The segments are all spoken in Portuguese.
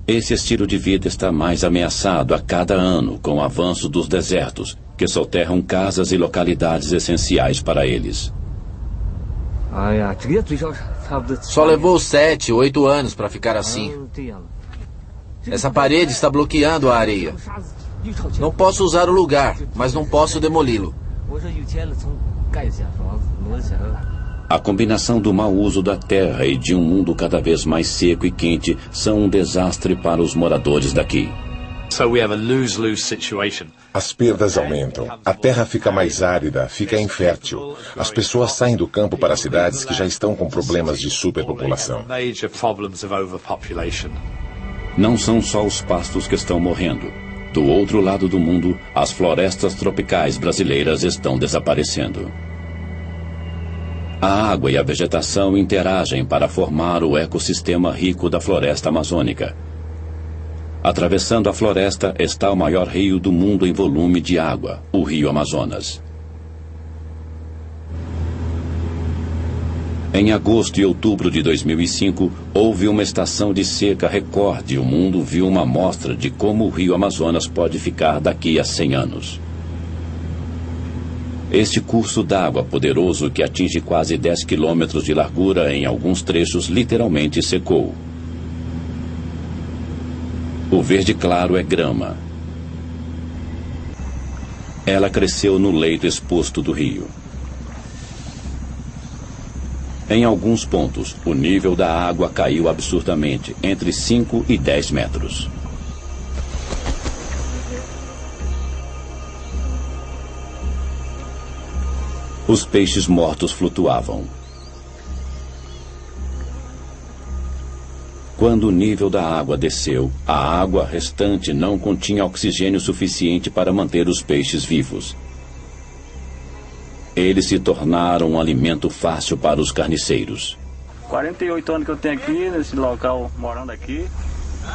Esse estilo de vida está mais ameaçado a cada ano com o avanço dos desertos, que soterram casas e localidades essenciais para eles. Só levou 7, 8 anos para ficar assim. Essa parede está bloqueando a areia. Não posso usar o lugar, mas não posso demoli-lo. A combinação do mau uso da terra e de um mundo cada vez mais seco e quente são um desastre para os moradores daqui. As perdas aumentam. A terra fica mais árida, fica infértil. As pessoas saem do campo para as cidades que já estão com problemas de superpopulação. Não são só os pastos que estão morrendo. Do outro lado do mundo, as florestas tropicais brasileiras estão desaparecendo. A água e a vegetação interagem para formar o ecossistema rico da floresta amazônica. Atravessando a floresta está o maior rio do mundo em volume de água, o Rio Amazonas. Em agosto e outubro de 2005, houve uma estação de seca recorde e o mundo viu uma amostra de como o Rio Amazonas pode ficar daqui a 100 anos. Este curso d'água poderoso, que atinge quase 10 quilômetros de largura em alguns trechos, literalmente secou. O verde claro é grama. Ela cresceu no leito exposto do rio. Em alguns pontos, o nível da água caiu absurdamente, entre 5 e 10 metros. Os peixes mortos flutuavam. Quando o nível da água desceu, a água restante não continha oxigênio suficiente para manter os peixes vivos. Eles se tornaram um alimento fácil para os carniceiros. 48 anos que eu tenho aqui, nesse local, morando aqui,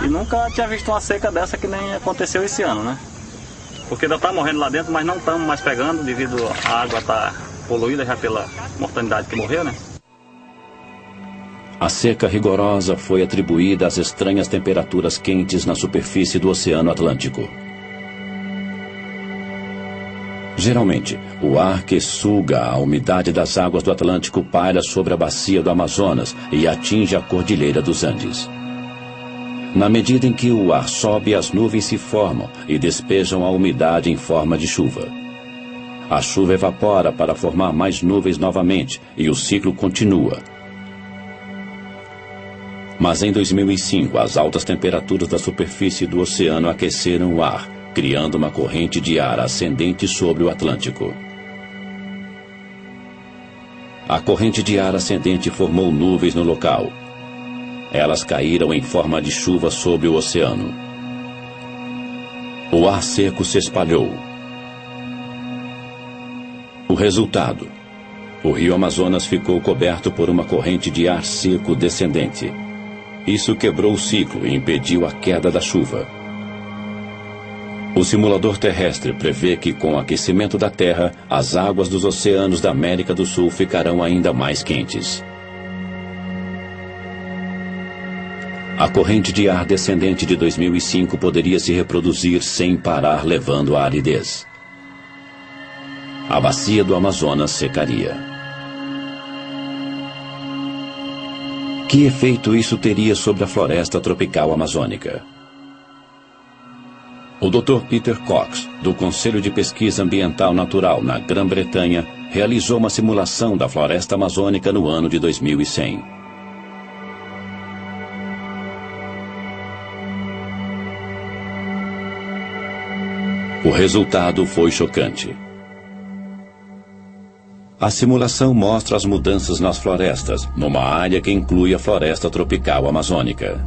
e nunca tinha visto uma seca dessa que nem aconteceu esse ano, né? Porque ainda está morrendo lá dentro, mas não estamos mais pegando devido à água estar poluída já pela mortalidade que morreu, né? A seca rigorosa foi atribuída às estranhas temperaturas quentes na superfície do Oceano Atlântico. Geralmente, o ar que suga a umidade das águas do Atlântico paira sobre a bacia do Amazonas e atinge a Cordilheira dos Andes. Na medida em que o ar sobe, as nuvens se formam e despejam a umidade em forma de chuva. A chuva evapora para formar mais nuvens novamente e o ciclo continua. Mas em 2005, as altas temperaturas da superfície do oceano aqueceram o ar, criando uma corrente de ar ascendente sobre o Atlântico. A corrente de ar ascendente formou nuvens no local. Elas caíram em forma de chuva sobre o oceano. O ar seco se espalhou. O resultado: o Rio Amazonas ficou coberto por uma corrente de ar seco descendente. Isso quebrou o ciclo e impediu a queda da chuva. O simulador terrestre prevê que, com o aquecimento da Terra, as águas dos oceanos da América do Sul ficarão ainda mais quentes. A corrente de ar descendente de 2005 poderia se reproduzir sem parar, levando à aridez. A bacia do Amazonas secaria. Que efeito isso teria sobre a floresta tropical amazônica? O Dr. Peter Cox, do Conselho de Pesquisa Ambiental Natural na Grã-Bretanha, realizou uma simulação da floresta amazônica no ano de 2100. O resultado foi chocante. A simulação mostra as mudanças nas florestas, numa área que inclui a floresta tropical amazônica.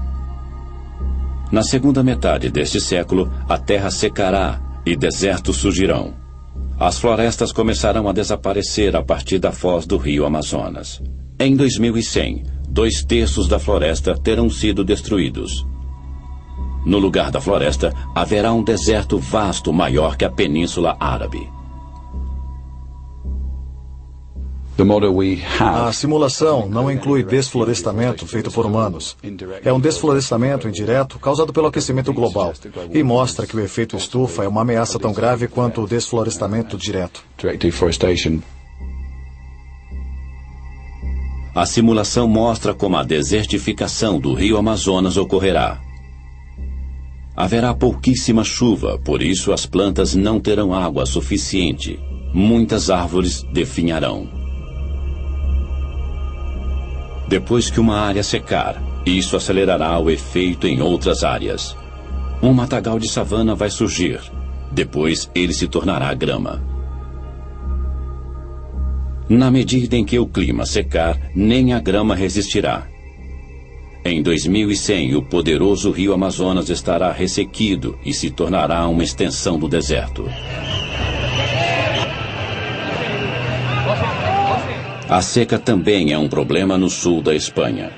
Na segunda metade deste século, a terra secará e desertos surgirão. As florestas começarão a desaparecer a partir da foz do rio Amazonas. Em 2100, 2/3 da floresta terão sido destruídos. No lugar da floresta, haverá um deserto vasto maior que a Península Árabe. A simulação não inclui desflorestamento feito por humanos. É um desflorestamento indireto causado pelo aquecimento global e mostra que o efeito estufa é uma ameaça tão grave quanto o desflorestamento direto. A simulação mostra como a desertificação do rio Amazonas ocorrerá. Haverá pouquíssima chuva, por isso as plantas não terão água suficiente. Muitas árvores definharão. Depois que uma área secar, isso acelerará o efeito em outras áreas. Um matagal de savana vai surgir. Depois ele se tornará grama. Na medida em que o clima secar, nem a grama resistirá. Em 2100, o poderoso rio Amazonas estará ressequido e se tornará uma extensão do deserto. A seca também é um problema no sul da Espanha.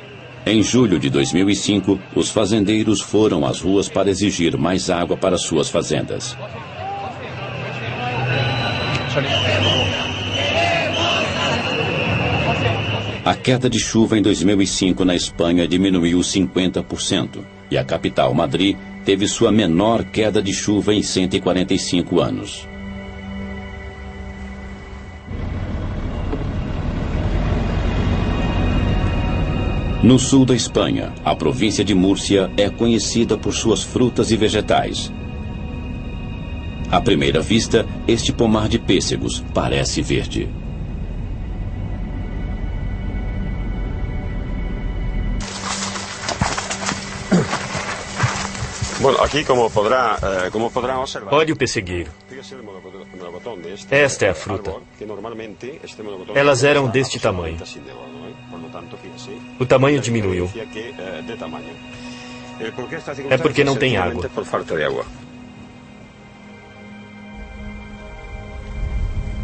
Em julho de 2005, os fazendeiros foram às ruas para exigir mais água para suas fazendas. A queda de chuva em 2005 na Espanha diminuiu 50%, e a capital, Madrid, teve sua menor queda de chuva em 145 anos. No sul da Espanha, a província de Múrcia é conhecida por suas frutas e vegetais. À primeira vista, este pomar de pêssegos parece verde. Olhe o pessegueiro. Esta é a fruta. Elas eram deste tamanho. O tamanho diminuiu. É porque não tem água.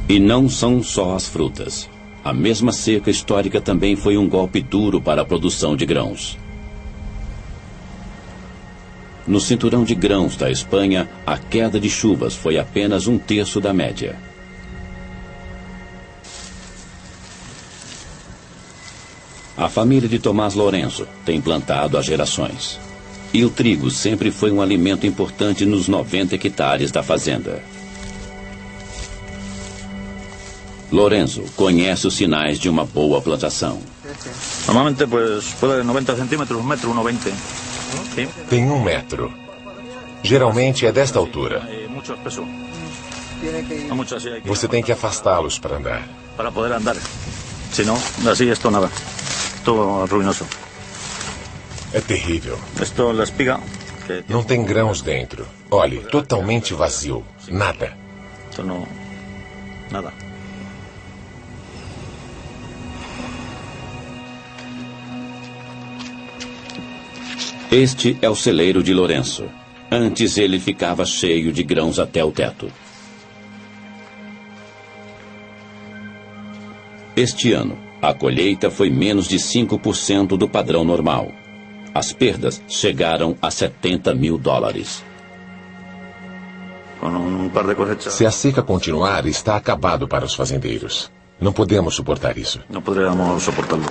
E não são só as frutas. A mesma seca histórica também foi um golpe duro para a produção de grãos. No cinturão de grãos da Espanha, a queda de chuvas foi apenas 1/3 da média. A família de Tomás Lourenço tem plantado há gerações. E o trigo sempre foi um alimento importante nos 90 hectares da fazenda. Lourenço conhece os sinais de uma boa plantação. Normalmente, puede 90 centímetros, 1,20 m. Tem 1 metro. Geralmente é desta altura. Você tem que afastá-los para andar. Para poder andar. Senão, assim, isto nada. Todo ruinoso. É terrível. Isto é a espiga. Não tem grãos dentro. Olhe, totalmente vazio. Nada. Isto não... Nada. Este é o celeiro de Lourenço. Antes ele ficava cheio de grãos até o teto. Este ano, a colheita foi menos de 5% do padrão normal. As perdas chegaram a $70 mil. Se a seca continuar, está acabado para os fazendeiros. Não podemos suportar isso. Não poderíamos suportá-lo.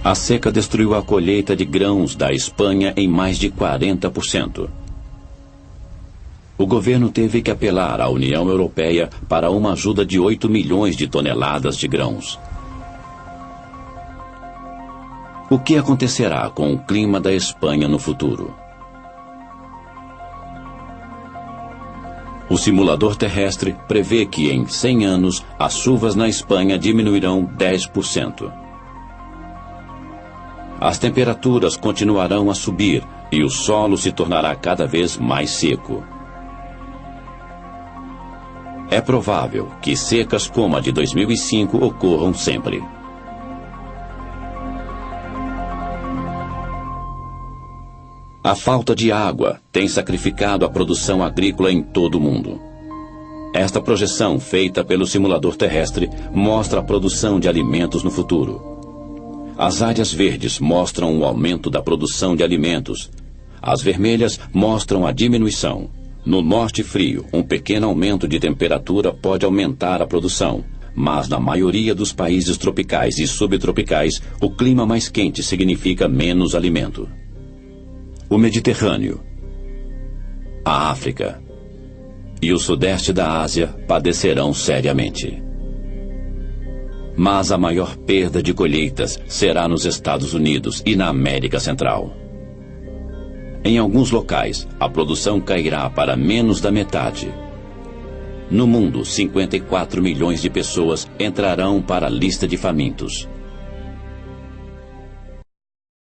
A seca destruiu a colheita de grãos da Espanha em mais de 40%. O governo teve que apelar à União Europeia para uma ajuda de 8 milhões de toneladas de grãos. O que acontecerá com o clima da Espanha no futuro? O simulador terrestre prevê que em 100 anos as chuvas na Espanha diminuirão 10%. As temperaturas continuarão a subir e o solo se tornará cada vez mais seco. É provável que secas como a de 2005 ocorram sempre. A falta de água tem sacrificado a produção agrícola em todo o mundo. Esta projeção, feita pelo simulador terrestre, mostra a produção de alimentos no futuro. As áreas verdes mostram o aumento da produção de alimentos. As vermelhas mostram a diminuição. No norte frio, um pequeno aumento de temperatura pode aumentar a produção, mas na maioria dos países tropicais e subtropicais, o clima mais quente significa menos alimento. O Mediterrâneo, a África e o sudeste da Ásia padecerão seriamente. Mas a maior perda de colheitas será nos Estados Unidos e na América Central. Em alguns locais, a produção cairá para menos da metade. No mundo, 54 milhões de pessoas entrarão para a lista de famintos.